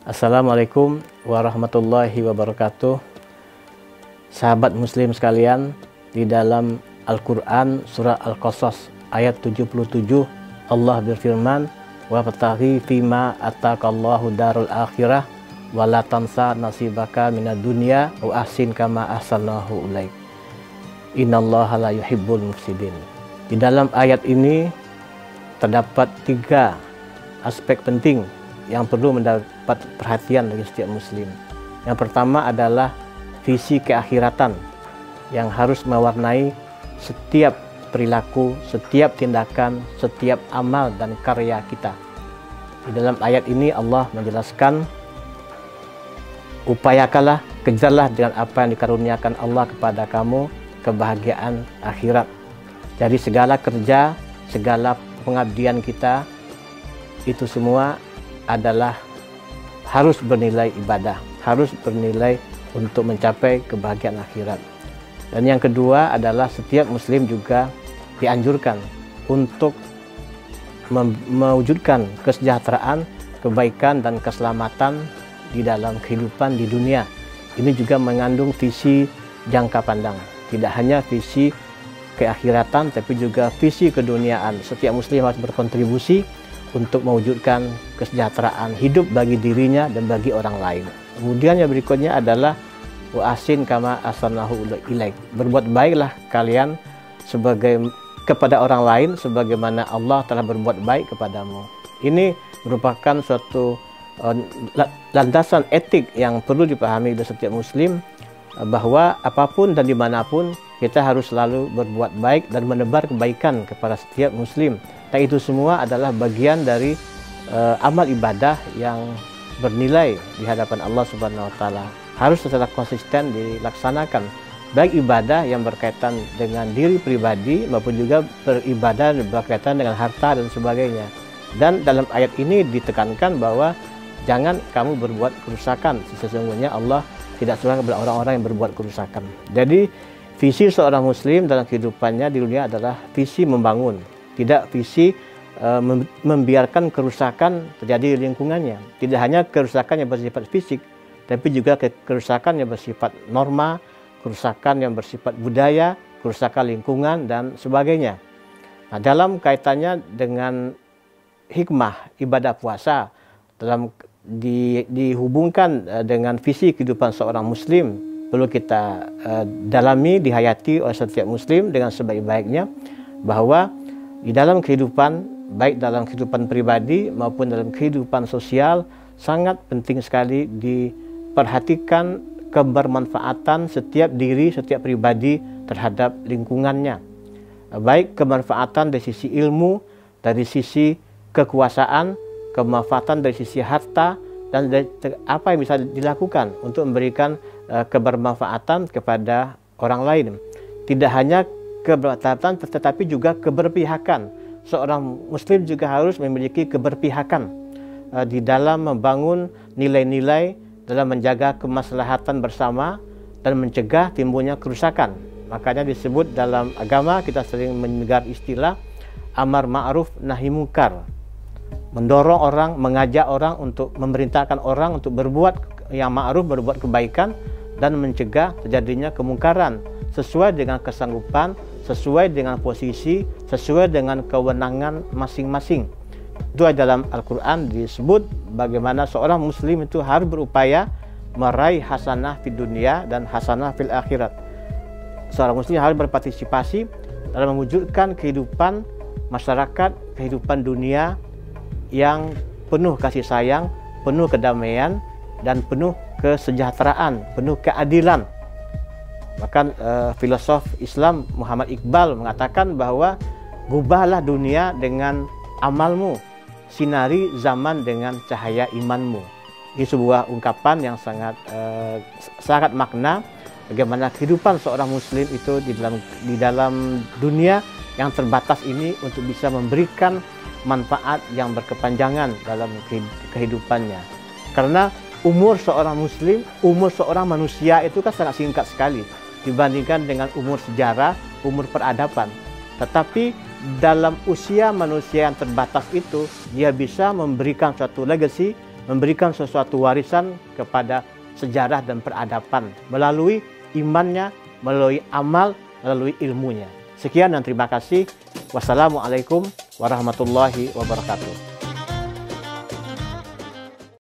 Assalamualaikum warahmatullahi wabarakatuh. Sahabat muslim sekalian, di dalam Al-Quran surah Al-Qasas ayat 77 Allah berfirman, "Wabtaghi fima ataqallahu darul akhirah wa la tansa nasibaka minad dunya wa ahsin kama ahsanahu ilaik. Innallaha la yuhibbul mufsidin." Di dalam ayat ini terdapat 3 aspek penting yang perlu mendapat perhatian bagi setiap muslim. Yang pertama adalah visi keakhiratan yang harus mewarnai setiap perilaku, setiap tindakan, setiap amal dan karya kita. Di dalam ayat ini Allah menjelaskan, upayakanlah, kejarlah dengan apa yang dikaruniakan Allah kepada kamu, kebahagiaan akhirat. Jadi segala kerja, segala pengabdian kita, itu semua adalah harus bernilai ibadah, harus bernilai untuk mencapai kebahagiaan akhirat. Dan yang kedua adalah setiap muslim juga dianjurkan untuk mewujudkan kesejahteraan, kebaikan dan keselamatan di dalam kehidupan di dunia. Ini juga mengandung visi jangka pandang, tidak hanya visi keakhiratan tapi juga visi keduniaan. Setiap muslim harus berkontribusi untuk mewujudkan kesejahteraan hidup bagi dirinya dan bagi orang lain. Kemudian yang berikutnya adalah wa ahsin kama ahsanahu ilaik. Berbuat baiklah kalian kepada orang lain sebagaimana Allah telah berbuat baik kepadamu. Ini merupakan suatu landasan etik yang perlu dipahami oleh setiap muslim, bahwa apapun dan dimanapun kita harus selalu berbuat baik dan menebar kebaikan kepada setiap muslim. Dan itu semua adalah bagian dari amal ibadah yang bernilai di hadapan Allah Subhanahu wa taala. Harus secara konsisten dilaksanakan, baik ibadah yang berkaitan dengan diri pribadi maupun juga beribadah berkaitan dengan harta dan sebagainya. Dan dalam ayat ini ditekankan bahwa jangan kamu berbuat kerusakan, sesungguhnya Allah tidak suka kepada orang-orang yang berbuat kerusakan. Jadi visi seorang muslim dalam kehidupannya di dunia adalah visi membangun, tidak visi membiarkan kerusakan terjadi di lingkungannya. Tidak hanya kerusakan yang bersifat fisik, tapi juga kerusakan yang bersifat norma, kerusakan yang bersifat budaya, kerusakan lingkungan dan sebagainya. Nah, dalam kaitannya dengan hikmah ibadah puasa, dihubungkan dengan visi kehidupan seorang muslim, perlu kita dalami, dihayati oleh setiap muslim dengan sebaik-baiknya, bahwa di dalam kehidupan, baik dalam kehidupan pribadi maupun dalam kehidupan sosial, sangat penting sekali diperhatikan kebermanfaatan setiap diri, setiap pribadi terhadap lingkungannya. Baik kemanfaatan dari sisi ilmu, dari sisi kekuasaan, kemanfaatan dari sisi harta, dan dari apa yang bisa dilakukan untuk memberikan kebermanfaatan kepada orang lain. Tidak hanya kebermanfaatan tetapi juga keberpihakan. Seorang muslim juga harus memiliki keberpihakan di dalam membangun nilai-nilai, dalam menjaga kemaslahatan bersama dan mencegah timbulnya kerusakan. Makanya disebut dalam agama, kita sering mendengar istilah amar ma'ruf nahi munkar. Mendorong orang, mengajak orang untuk memerintahkan orang untuk berbuat yang ma'ruf, berbuat kebaikan, dan mencegah terjadinya kemungkaran sesuai dengan kesanggupan, sesuai dengan posisi, sesuai dengan kewenangan masing-masing. Itu dalam Al-Quran disebut bagaimana seorang muslim itu harus berupaya meraih hasanah fid dunia dan hasanah fil akhirat. Seorang muslim harus berpartisipasi dalam mewujudkan kehidupan masyarakat, kehidupan dunia yang penuh kasih sayang, penuh kedamaian, dan penuh kesejahteraan, penuh keadilan. Bahkan filosof Islam Muhammad Iqbal mengatakan bahwa gubahlah dunia dengan amalmu, sinari zaman dengan cahaya imanmu. Ini sebuah ungkapan yang sangat makna bagaimana kehidupan seorang muslim itu di dalam dunia yang terbatas ini untuk bisa memberikan manfaat yang berkepanjangan dalam kehidupannya. Karena umur seorang muslim, umur seorang manusia itu kan sangat singkat sekali dibandingkan dengan umur sejarah, umur peradaban. Tetapi dalam usia manusia yang terbatas itu, dia bisa memberikan suatu legacy, memberikan sesuatu warisan kepada sejarah dan peradaban melalui imannya, melalui amal, melalui ilmunya. Sekian dan terima kasih. Wassalamualaikum warahmatullahi wabarakatuh.